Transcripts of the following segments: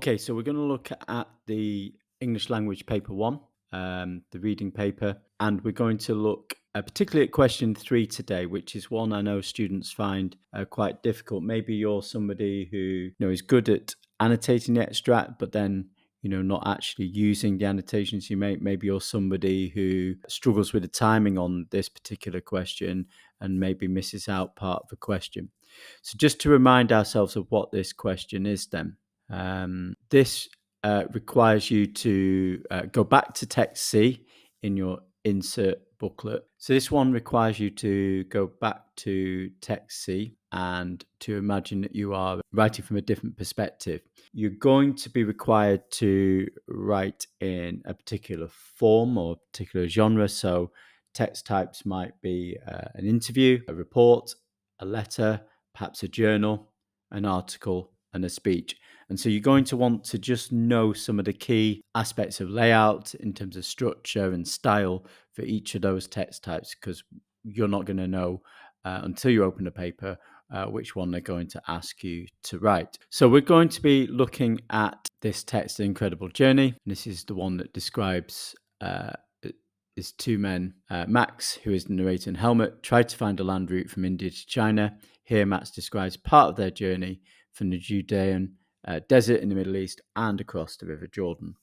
Okay, so we're going to look at the English language paper one, the reading paper, and we're going to look particularly at question 3 today, which is one I know students find quite difficult. Maybe you're somebody who is good at annotating the extract, but then not actually using the annotations you make. Maybe you're somebody who struggles with the timing on this particular question and maybe misses out part of the question. So just to remind ourselves of what this question is then. This requires you to go back to text C in your insert booklet. So this one requires you to go back to text C and to imagine that you are writing from a different perspective. You're going to be required to write in a particular form or a particular genre. So text types might be an interview, a report, a letter, perhaps a journal, an article, and a speech. And so you're going to want to just know some of the key aspects of layout in terms of structure and style for each of those text types, because you're not going to know until you open the paper which one they're going to ask you to write. So we're going to be looking at this text, The Incredible Journey. And this is the one that describes is two men. Max, who is the narrator, and Helmut tried to find a land route from India to China. Here, Max describes part of their journey from the Judean desert in the Middle East and across the River Jordan.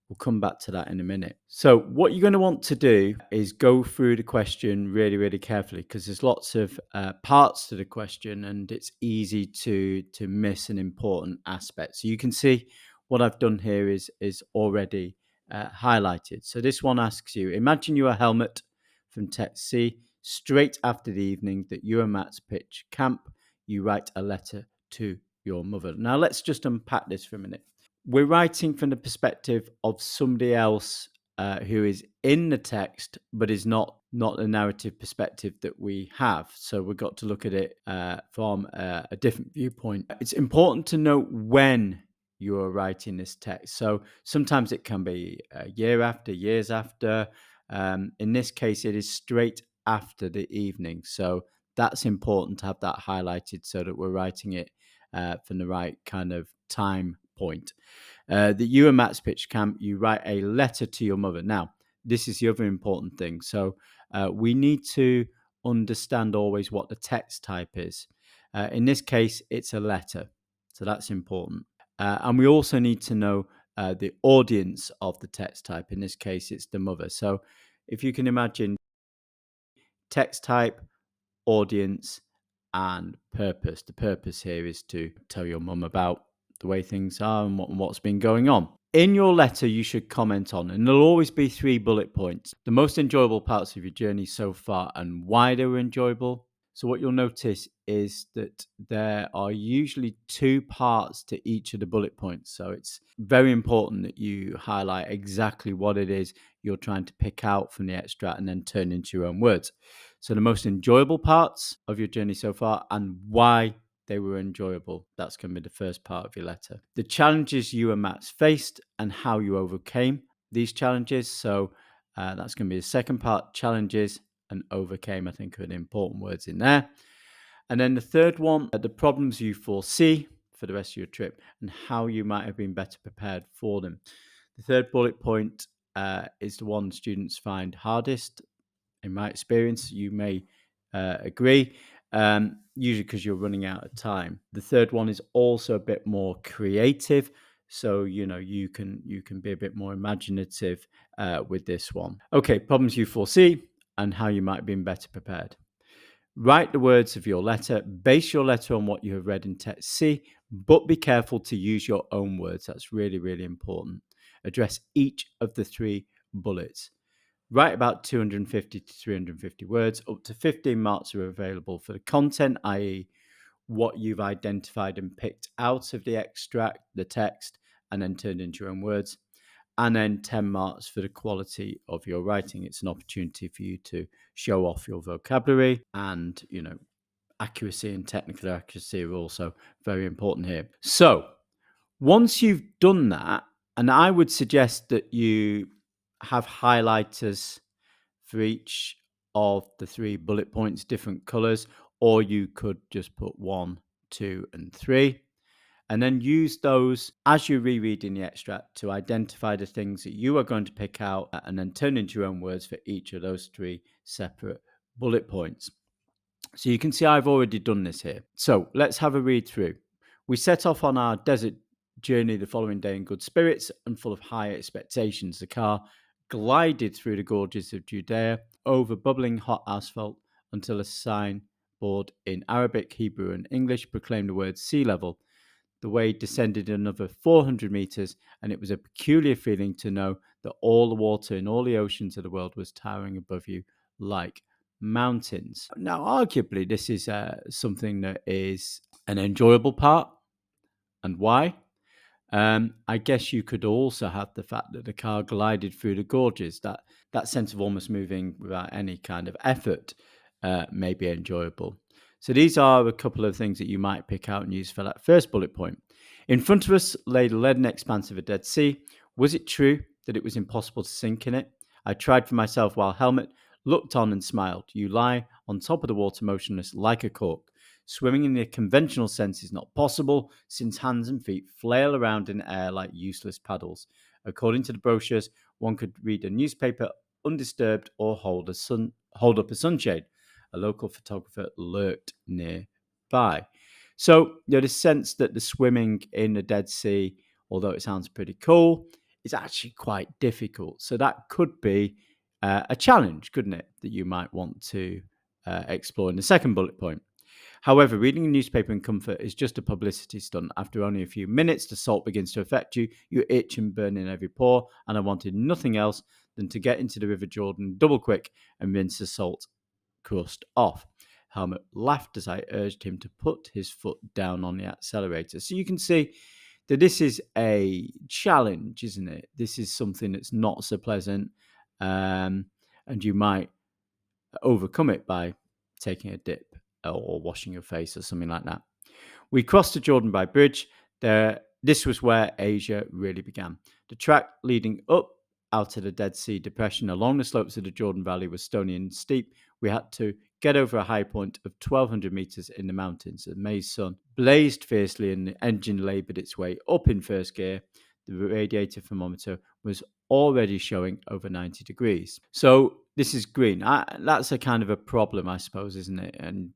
We'll come back to that in a minute. So what you're going to want to do is go through the question really, really carefully, because there's lots of parts to the question and it's easy to miss an important aspect. So you can see what I've done here is already highlighted. So this one asks you, imagine you are Helmut from text C. Straight after the evening that you and Max pitch camp, you write a letter to your mother. Now let's just unpack this for a minute. We're writing from the perspective of somebody else who is in the text, but is not the narrative perspective that we have. So we've got to look at it from a different viewpoint. It's important to note when you are writing this text. So sometimes it can be a year after, years after. In this case, it is straight after the evening. So that's important to have that highlighted so that we're writing it from the right kind of time point. That you and Matt's pitch camp, you write a letter to your mother. Now, this is the other important thing. So we need to understand always what the text type is. In this case, it's a letter. So that's important. And we also need to know the audience of the text type. In this case, it's the mother. So if you can imagine text type, audience, and purpose. The purpose here is to tell your mum about the way things are and what's been going on. In your letter, you should comment on, and there'll always be 3 bullet points, the most enjoyable parts of your journey so far and why they were enjoyable. So what you'll notice is that there are usually 2 parts to each of the bullet points. So it's very important that you highlight exactly what it is you're trying to pick out from the extract and then turn into your own words. So the most enjoyable parts of your journey so far and why they were enjoyable. That's going to be the first part of your letter. The challenges you and Max faced and how you overcame these challenges. So that's going to be the second part, challenges and overcame, I think are the important words in there. And then the third one, the problems you foresee for the rest of your trip and how you might have been better prepared for them. The third bullet point is the one students find hardest. In my experience, you may agree, usually because you're running out of time. The third one is also a bit more creative. So, you can be a bit more imaginative with this one. Okay, problems you foresee and how you might have been better prepared. Write the words of your letter. Base your letter on what you have read in text C, but be careful to use your own words. That's really, really important. Address each of the 3 bullets. Write about 250 to 350 words. Up to 15 marks are available for the content, i.e. what you've identified and picked out of the extract, the text, and then turned into your own words. And then 10 marks for the quality of your writing. It's an opportunity for you to show off your vocabulary and, accuracy and technical accuracy are also very important here. So once you've done that, and I would suggest that you have highlighters for each of the 3 bullet points, different colors, or you could just put 1, 2, and 3. and then use those as you're rereading the extract to identify the things that you are going to pick out and then turn into your own words for each of those 3 separate bullet points. So you can see I've already done this here. So let's have a read through. We set off on our desert journey the following day in good spirits and full of high expectations. The car glided through the gorges of Judea over bubbling hot asphalt until a signboard in Arabic, Hebrew, and English proclaimed the word sea level. The way descended another 400 meters, and it was a peculiar feeling to know that all the water in all the oceans of the world was towering above you like mountains. Now, arguably, this is something that is an enjoyable part. And why? I guess you could also have the fact that the car glided through the gorges. That sense of almost moving without any kind of effort may be enjoyable. So these are a couple of things that you might pick out and use for that first bullet point. In front of us lay the leaden expanse of a Dead Sea. Was it true that it was impossible to sink in it? I tried for myself while Helmut looked on and smiled. You lie on top of the water motionless like a cork. Swimming in the conventional sense is not possible since hands and feet flail around in air like useless paddles. According to the brochures, one could read a newspaper undisturbed or hold up a sunshade. A local photographer lurked nearby. So, the sense that the swimming in the Dead Sea, although it sounds pretty cool, is actually quite difficult. So that could be a challenge, couldn't it, that you might want to explore in the second bullet point. However, reading a newspaper in comfort is just a publicity stunt. After only a few minutes, the salt begins to affect you. You itch and burn in every pore, and I wanted nothing else than to get into the River Jordan double quick and rinse the salt crust off. Helmut laughed as I urged him to put his foot down on the accelerator. So you can see that this is a challenge, isn't it? This is something that's not so pleasant, and you might overcome it by taking a dip or washing your face or something like that. We crossed the Jordan by bridge. This was where Asia really began. The track leading up out of the Dead Sea Depression along the slopes of the Jordan Valley was stony and steep. We had to get over a high point of 1,200 meters in the mountains. The May's sun blazed fiercely and the engine labored its way up in first gear. The radiator thermometer was already showing over 90 degrees. So this is green. That's a kind of a problem, I suppose, isn't it? And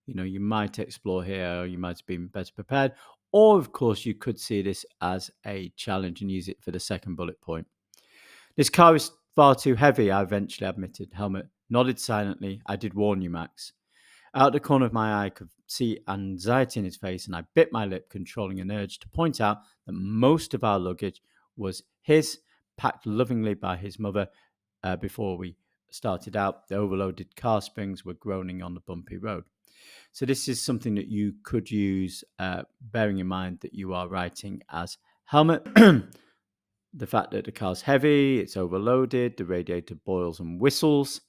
you might explore here, or you might have been better prepared. Or, of course, you could see this as a challenge and use it for the second bullet point. This car is far too heavy, I eventually admitted. Helmut nodded silently. I did warn you, Max. Out the corner of my eye, I could see anxiety in his face, and I bit my lip, controlling an urge to point out that most of our luggage was his, packed lovingly by his mother. Before we started out, the overloaded car springs were groaning on the bumpy road. So this is something that you could use, bearing in mind that you are writing as Helmut. The fact that the car's heavy, it's overloaded, the radiator boils and whistles.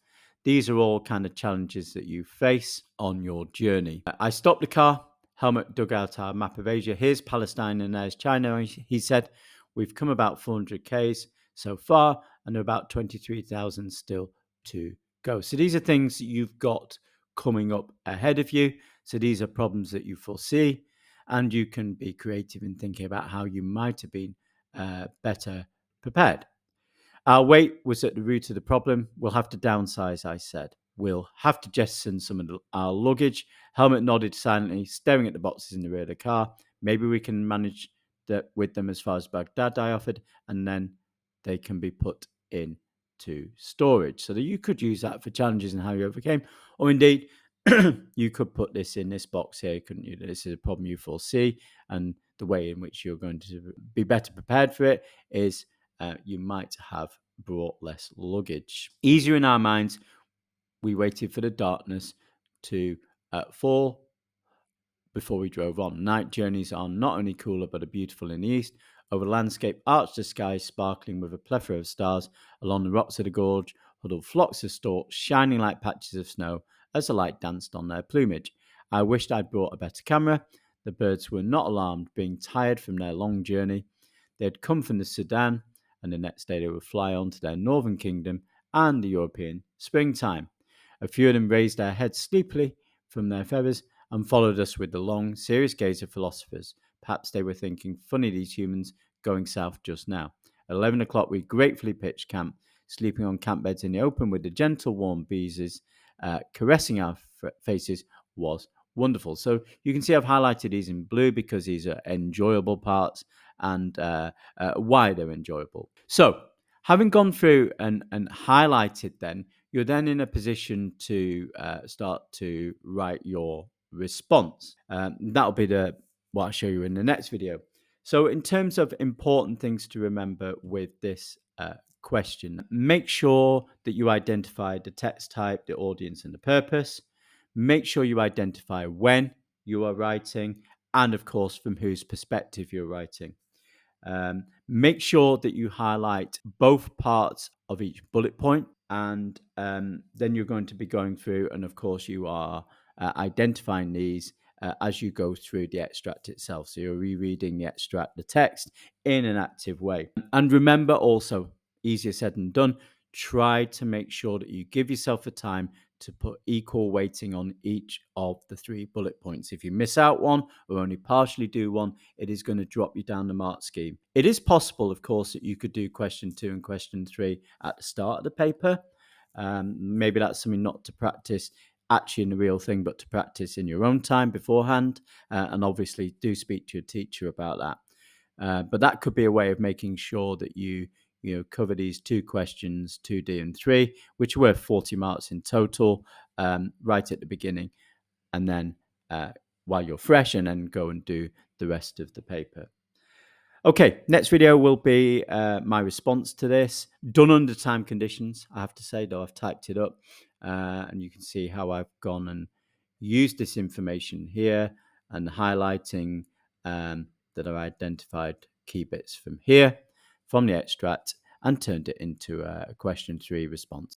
These are all kind of challenges that you face on your journey. I stopped the car. Helmut dug out our map of Asia. Here's Palestine and there's China. He said, we've come about 400 Ks so far, and there are about 23,000 still to go. So these are things that you've got coming up ahead of you. So these are problems that you foresee, and you can be creative in thinking about how you might have been better prepared. Our weight was at the root of the problem. We'll have to downsize, I said. We'll have to jettison some of our luggage. Helmut nodded silently, staring at the boxes in the rear of the car. Maybe we can manage with them as far as Baghdad, I offered, and then they can be put into storage. So that you could use that for challenges and how you overcame. Or indeed, you could put this in this box here, couldn't you? This is a problem you foresee, and the way in which you're going to be better prepared for it is you might have brought less luggage. Easier in our minds, we waited for the darkness to fall before we drove on. Night journeys are not only cooler but are beautiful in the east. Over the landscape arched the sky, sparkling with a plethora of stars. Along the rocks of the gorge huddled flocks of storks, shining like patches of snow as the light danced on their plumage. I wished I'd brought a better camera. The birds were not alarmed, being tired from their long journey. They had come from the Sudan, and the next day they would fly on to their northern kingdom and the European springtime. A few of them raised their heads sleepily from their feathers and followed us with the long, serious gaze of philosophers. Perhaps they were thinking, funny these humans going south just now. At 11 o'clock, we gratefully pitched camp, sleeping on camp beds in the open with the gentle warm breezes caressing our faces was wonderful. So you can see I've highlighted these in blue because these are enjoyable parts and why they're enjoyable. So having gone through and highlighted, then you're then in a position to start to write your response. That'll be what I'll show you in the next video. So in terms of important things to remember with this question, make sure that you identify the text type, the audience, and the purpose. Make sure you identify when you are writing and, of course, from whose perspective you're writing. Make sure that you highlight both parts of each bullet point, and then you're going to be going through, and of course, you are identifying these as you go through the extract itself. So you're rereading the extract, the text, in an active way. And remember also, easier said than done, try to make sure that you give yourself a time to put equal weighting on each of the 3 bullet points. If you miss out one or only partially do one, it is going to drop you down the mark scheme. It is possible, of course, that you could do question 2 and question 3 at the start of the paper. Maybe that's something not to practice actually in the real thing, but to practice in your own time beforehand. And obviously do speak to your teacher about that. But that could be a way of making sure that you cover these 2 questions, 2D and 3, which were 40 marks in total, right at the beginning, and then while you're fresh, and then go and do the rest of the paper. Okay, next video will be my response to this, done under time conditions, I have to say, though I've typed it up, and you can see how I've gone and used this information here and highlighting that I identified key bits from here, from the extract, and turned it into a question 3 response.